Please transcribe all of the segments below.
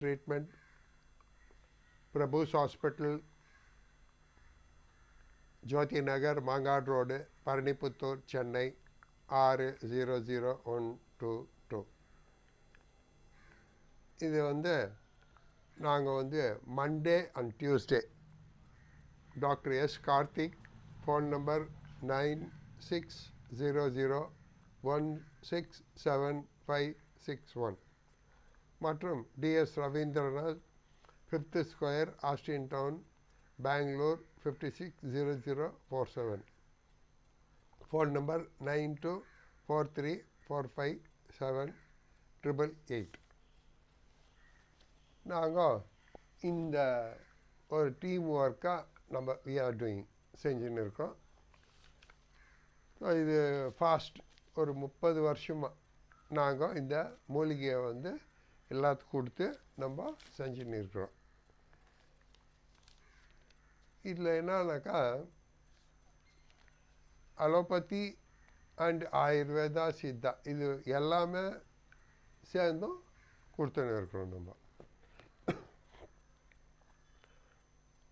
treatment, Prabhu's Hospital, Jyoti Nagar, Mangad Road, Paraniputtur, Chennai, 600122. இது வந்து நாங்கள் வந்து Monday and Tuesday doctor S Karthik, phone number 9600167561 மற்றும் TS Ravindranath, 5th square, Austin town, Bangalore 560047. Phone number 9243457888. நாங்கள் இந்த ஒரு டீம் ஒர்க்காக நம்ம வி ஆர் டூயிங் செஞ்சுன்னு இருக்கோம். இது ஃபாஸ்ட் ஒரு 30 வருஷமாக நாங்கள் இந்த மூலிகையை வந்து எல்லாத்துக்கும் கொடுத்து நம்ம செஞ்சுன்னு இருக்கிறோம். இதில் என்னன்னாக்கா அலோபதி அண்ட் ஆயுர்வேதா, சித்தா இது எல்லாமே சேர்ந்தும் கொடுத்துன்னு இருக்கிறோம். நம்ம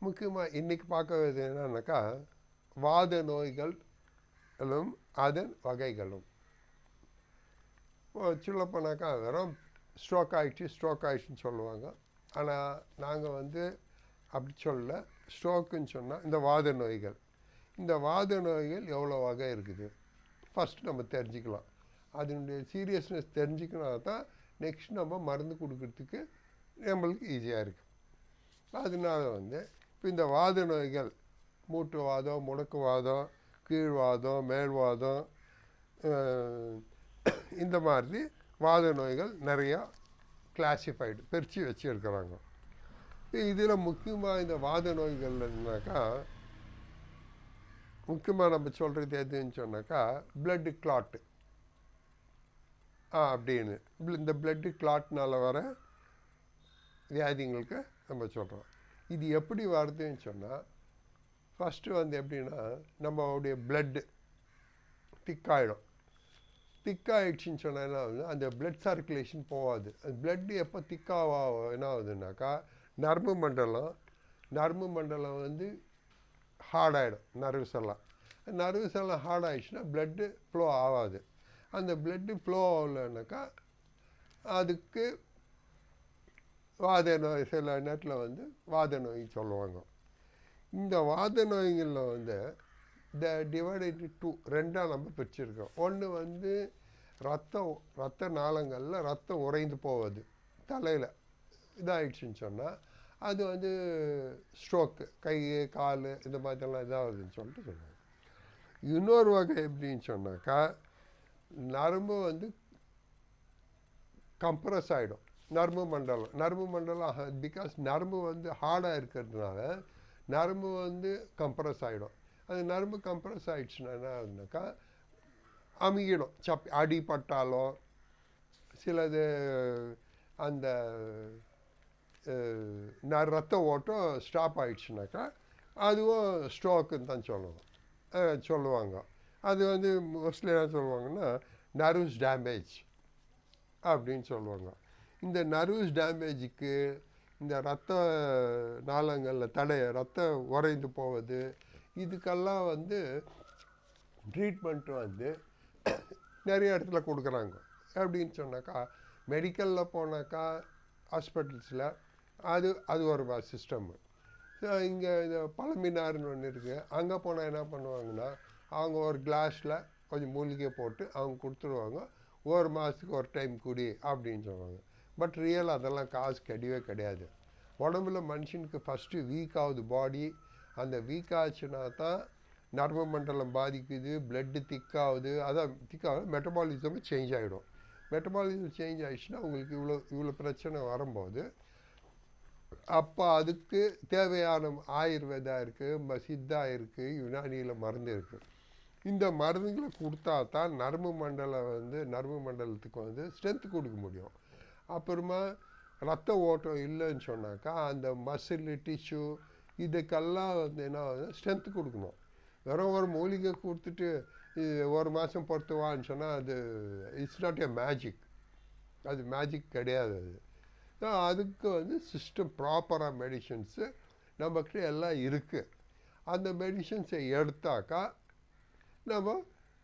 முக்கியமாக இன்றைக்கி பார்க்கறது என்னன்னாக்கா வாத நோய்களும் அதன் வகைகளும். சொல்லப்போனாக்கா வெறும் ஸ்ட்ரோக் ஆகிடுச்சின்னு சொல்லுவாங்க. ஆனால் நாங்கள் வந்து அப்படி சொல்ல, ஸ்ட்ரோக்குன்னு சொன்னால் இந்த வாத நோய்கள், இந்த வாத நோய்கள் எவ்வளோ வகை இருக்குது ஃபஸ்ட்டு நம்ம தெரிஞ்சுக்கலாம். அதனுடைய சீரியஸ்னஸ் தெரிஞ்சுக்கினா தான் நெக்ஸ்ட் நம்ம மருந்து கொடுக்கறதுக்கு நம்மளுக்கு ஈஸியாக இருக்குது. அதனால வந்து இப்போ இந்த வாத நோய்கள் மூட்டு வாதம், முடக்குவாதம், கீழ்வாதம், மேல்வாதம், இந்த மாதிரி வாத நோய்கள் நிறையா கிளாசிஃபைடு பிரித்து வச்சுருக்கிறாங்க. இதில் முக்கியமாக இந்த வாத நோய்கள்னாக்கா முக்கியமாக நம்ம சொல்கிறது எதுன்னு சொன்னாக்கா பிளட்டு கிளாட்டு அப்படின்னு இந்த பிளட்டு கிளாட்னால் வர வியாதிங்களுக்கு நம்ம சொல்கிறோம். இது எப்படி வருதுன்னு சொன்னால் ஃபஸ்ட்டு வந்து எப்படின்னா நம்மளுடைய பிளட்டு திக்காயிடும். திக்காயிடுச்சின்னு சொன்னால் என்ன ஆகுது, அந்த பிளட் சர்க்குலேஷன் போகாது. அந்த பிளட்டு எப்போ திக்காக என்ன ஆகுதுன்னாக்கா நரம்பு மண்டலம் வந்து ஹார்டாகிடும். நர்வ்ஸ் எல்லாம் ஹார்டாகிடுச்சுன்னா பிளட்டு ஃப்ளோ ஆகாது. அந்த பிளட்டு ஃப்ளோ ஆகலைன்னாக்கா அதுக்கு வாத நோய், சில நேரத்தில் வந்து வாத நோய் சொல்லுவாங்க. இந்த வாத நோய்களில் வந்து டிவைடட் டூ ரெண்டாக நம்ம பிரிச்சுருக்கோம். ஒன்று வந்து ரத்த நாளங்களில் ரத்தம் உறைந்து போவது, தலையில் இதாகிடுச்சின்னு சொன்னால் அது வந்து ஸ்ட்ரோக்கு, கை கால் இந்த மாதிரிலாம் இதாகுதுன்னு சொல்லிட்டு சொல்லுவாங்க. இன்னொரு வகை எப்படின்னு சொன்னாக்கா நரம்பு வந்து கம்ப்ரஸ் ஆகிடும். நரம்பு மண்டலம் பிகாஸ் நரம்பு வந்து ஹார்டாக இருக்கிறதுனால நரம்பு வந்து கம்ப்ரஸ் ஆகிடும். அது நரம்பு கம்ப்ரஸ் ஆகிடுச்சுன்னா என்ன ஆகுதுனாக்கா அமுகிடும். அடிப்பட்டாலோ சிலது அந்த ரத்த ஓட்டம் ஸ்டாப் ஆகிடுச்சுனாக்கா அதுவும் ஸ்ட்ரோக்குன்னு தான் சொல்லுவாங்க. அது வந்து மோஸ்ட்லி என்ன சொல்லுவாங்கன்னா நர்வ்ஸ் டேமேஜ் அப்படின்னு சொல்லுவாங்க. இந்த நர்வ்ஸ் டேமேஜுக்கு இந்த ரத்த நாளங்களில் ரத்தம் உறைந்து போவது, இதுக்கெல்லாம் வந்து ட்ரீட்மெண்ட் வந்து நிறைய இடத்துல கொடுக்குறாங்க. எப்படின்னு சொன்னாக்கா மெடிக்கலில் போனாக்கா ஹாஸ்பிட்டல்ஸில் அது ஒரு சிஸ்டம். இங்கே இந்த பழமினார்னு ஒன்று இருக்குது. அங்கே போனால் என்ன பண்ணுவாங்கன்னா அவங்க ஒரு கிளாஸில் கொஞ்சம் மூலிகை போட்டு அவங்க கொடுத்துருவாங்க. ஒரு மாதத்துக்கு ஒரு டைம் குடி அப்படின்னு சொல்லுவாங்க. பட் ரியல் அதெல்லாம் காசு கிடையாது. உடம்புல மனுஷனுக்கு ஃபஸ்ட்டு வீக் ஆகுது பாடி. அந்த வீக் ஆச்சுன்னா தான் நரம்பு மண்டலம் பாதிக்குது, பிளட்டு திக்காகுது. அதான் திக்காகுது, மெட்டபாலிசம் சேஞ்ச் ஆகிடும். மெட்டபாலிசம் சேஞ்ச் ஆகிடுச்சுன்னா உங்களுக்கு இவ்வளோ பிரச்சனை வரும்போது அப்போ அதுக்கு தேவையான ஆயுர்வேதா இருக்குது, சித்தா இருக்குது, யுனானியில் மருந்து இருக்குது. இந்த மருந்துகளை கொடுத்தா தான் நரம்பு மண்டலத்துக்கு வந்து ஸ்ட்ரென்த் கொடுக்க முடியும். அப்புறமா ரத்த ஓட்டம் இல்லைன்னு சொன்னாக்கா அந்த மசில், டிஷ்யூ இதுக்கெல்லாம் வந்து என்ன ஸ்ட்ரென்த்து கொடுக்கணும். வெறும் ஒரு மூலிகை கொடுத்துட்டு ஒரு மாதம் பொறுத்துவான்னு சொன்னால் அது இட்ஸ் நாட் ஏ மேஜிக். அது மேஜிக் கிடையாது. அது அதுக்கு வந்து சிஸ்டம் ப்ராப்பராக மெடிஷன்ஸு நம்மக்கிட்ட எல்லாம் இருக்குது. அந்த மெடிஷன்ஸை எடுத்தாக்கா நம்ம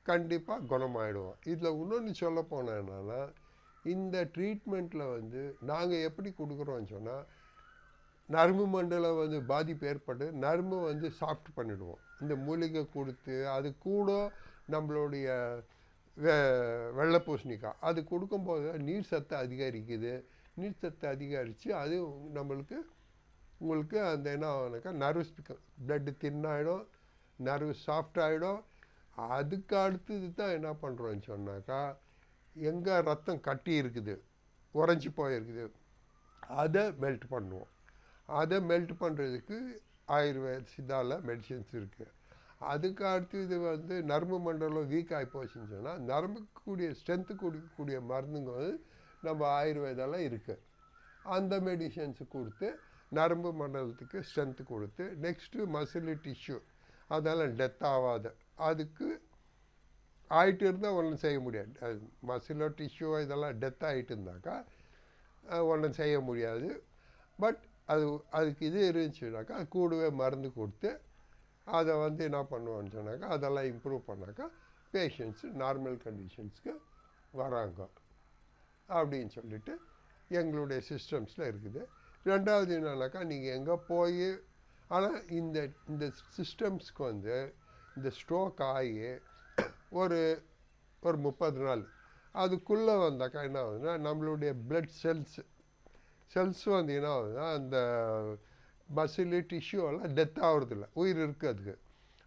கண்டிப்பாக குணமாயிடுவோம். இதில் இன்னொன்று சொல்ல போனால் என்னென்னா, இந்த ட்ரீட்மெண்ட்டில் வந்து நாங்கள் எப்படி கொடுக்குறோன்னு சொன்னால், நரம்பு மண்டலம் வந்து பாதிப்பு ஏற்பட்டு நரம்பு வந்து சாஃப்ட் பண்ணிவிடுவோம். இந்த மூலிகை கொடுத்து அது கூட நம்மளுடைய வெள்ளை பூசணிக்காய் அது கொடுக்கும்போது நீர் சத்து அதிகரிக்குது. நீர் சத்து அதிகரித்து அது உங்களுக்கு அந்த என்ன ஆகுனாக்கா நர்வஸ் பிளட்டு தின்னாயிடும், நர்வு சாஃப்ட் ஆகிடும். அதுக்கு அடுத்தது தான் என்ன பண்ணுறோன்னு சொன்னாக்கா, எங்கே ரத்தம் கட்டி இருக்குது, உறைஞ்சி போயிருக்குது, அதை மெல்ட் பண்ணுவோம். அதை மெல்ட் பண்ணுறதுக்கு ஆயுர்வேத சித்தாவில் மெடிசின்ஸ் இருக்குது. அதுக்கு அடுத்து இது வந்து நரம்பு மண்டலம் வீக் ஆகி போச்சுன்னு சொன்னால் நரம்புக்கூடிய ஸ்ட்ரென்த்து கொடுக்கக்கூடிய மருந்துங்க வந்து நம்ம ஆயுர்வேதாவில் இருக்குது. அந்த மெடிசன்ஸு கொடுத்து நரம்பு மண்டலத்துக்கு ஸ்ட்ரென்த்து கொடுத்து நெக்ஸ்ட்டு மசில் டிஷ்யூ அதெல்லாம் டெத் ஆகாது. அதுக்கு ஆகிட்டு இருந்தால் ஒன்றும் செய்ய முடியாது. அது மசிலோ டிஷ்யூ இதெல்லாம் டெத் ஆகிட்டு இருந்தாக்கா ஒன்றும் செய்ய முடியாது. பட் அதுக்கு இது இருந்துச்சுனாக்கா கூடவே மருந்து கொடுத்து அதை வந்து என்ன பண்ணுவோன்னு சொன்னாக்கா அதெல்லாம் இம்ப்ரூவ் பண்ணாக்கா பேஷண்ட்ஸு நார்மல் கண்டிஷன்ஸ்க்கு வராங்க அப்படின்னு சொல்லிட்டு எங்களுடைய சிஸ்டம்ஸில் இருக்குது. ரெண்டாவது என்னன்னாக்கா, நீங்கள் எங்கே போய் ஆனால் இந்த சிஸ்டம்ஸ்க்கு வந்து இந்த ஸ்ட்ரோக் ஆகி ஒரு 30 நாள் அதுக்குள்ளே வந்தாக்கா என்ன ஆகுதுன்னா, நம்மளுடைய பிளட் செல்ஸ் வந்து என்ன ஆகுதுன்னா, அந்த மசில் டிஷ்யூ எல்லாம் டெத் ஆகுறதில்ல, உயிர் இருக்குது அதுக்கு.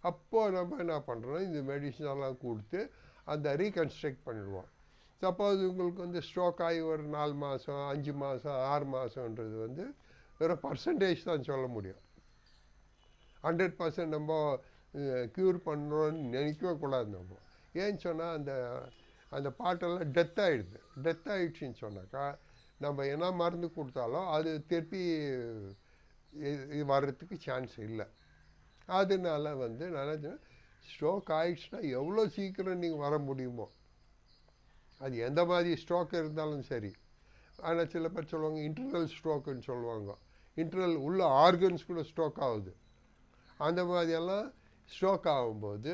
அப்போது நம்ம என்ன பண்ணுறோம், இந்த மெடிசன் எல்லாம் கொடுத்து அந்த ரீகன்ஸ்ட்ரக்ட் பண்ணிடுவோம். சப்போஸ் உங்களுக்கு வந்து ஸ்ட்ரோக் ஆகி ஒரு 4 மாதம் 5 மாதம் 6 மாதம்ன்றது வந்து வெறும் பர்சன்டேஜ் தான் சொல்ல முடியும். 100% நம்ம க்யூர் பண்ணுறோன்னு நினைக்கவே கூடாது. நம்ம ஏன்னு சொன்னால் அந்த பாட்டெல்லாம் டெத் ஆகிடுச்சுன்னு சொன்னாக்கா நம்ம என்ன மருந்து கொடுத்தாலும் அது திருப்பி வர்றதுக்கு சான்ஸ் இல்லை. அதனால வந்து நான் ஸ்ட்ரோக் ஆகிடுச்சுன்னா எவ்வளோ சீக்கிரம் நீங்கள் வர முடியுமோ, அது எந்த மாதிரி ஸ்ட்ரோக் இருந்தாலும் சரி. ஆனால் சில பேர் சொல்லுவாங்க இன்டர்னல் ஸ்ட்ரோக்குன்னு சொல்லுவாங்க, இன்டர்னல் உள்ள ஆர்கன்ஸ் கூட ஸ்ட்ரோக் ஆகுது. அந்த மாதிரியெல்லாம் ஸ்ட்ரோக் ஆகும்போது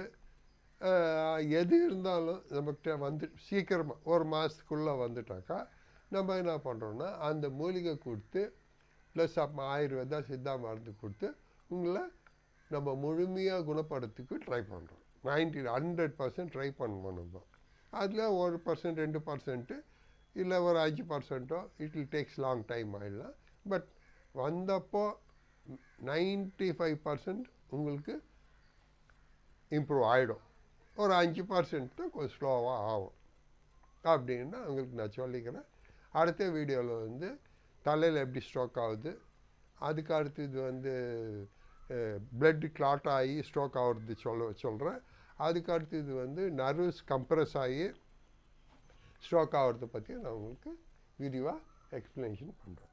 எது இருந்தாலும் நம்மகிட்ட வந்து சீக்கிரமாக ஒரு மாதத்துக்குள்ளே வந்துட்டாக்கா நம்ம என்ன பண்ணுறோன்னா அந்த மூலிகை கொடுத்து ப்ளஸ் ஆயுர்வேதா சித்தா மருந்து கொடுத்து உங்களை நம்ம முழுமையாக குணப்படுறதுக்கு ட்ரை பண்ணுறோம். 100% ட்ரை பண்ணுவோம் நம்ம. அதில் 1% 2% இல்லை ஒரு 5% it will takes long time ஆகிடலாம். பட் வந்தப்போ 95% உங்களுக்கு இம்ப்ரூவ் ஆகிடும். ஒரு 5% தான் கொஞ்சம் ஸ்லோவாக ஆகும் அப்படின்னு உங்களுக்கு நான் சொல்லிக்கிறேன். அடுத்த வீடியோவில் வந்து தலையில் எப்படி ஸ்ட்ரோக் ஆகுது, அதுக்கு அடுத்து இது வந்து பிளட் கிளாட் ஆகி ஸ்ட்ரோக் ஆகுறது சொல்கிறேன். அதுக்கு அடுத்து இது வந்து நர்வ்ஸ் கம்ப்ரெஸ் ஆகி ஸ்ட்ரோக் ஆகிறத பற்றி நான் உங்களுக்கு விரிவாக எக்ஸ்ப்ளனேஷன் பண்ணுறேன்.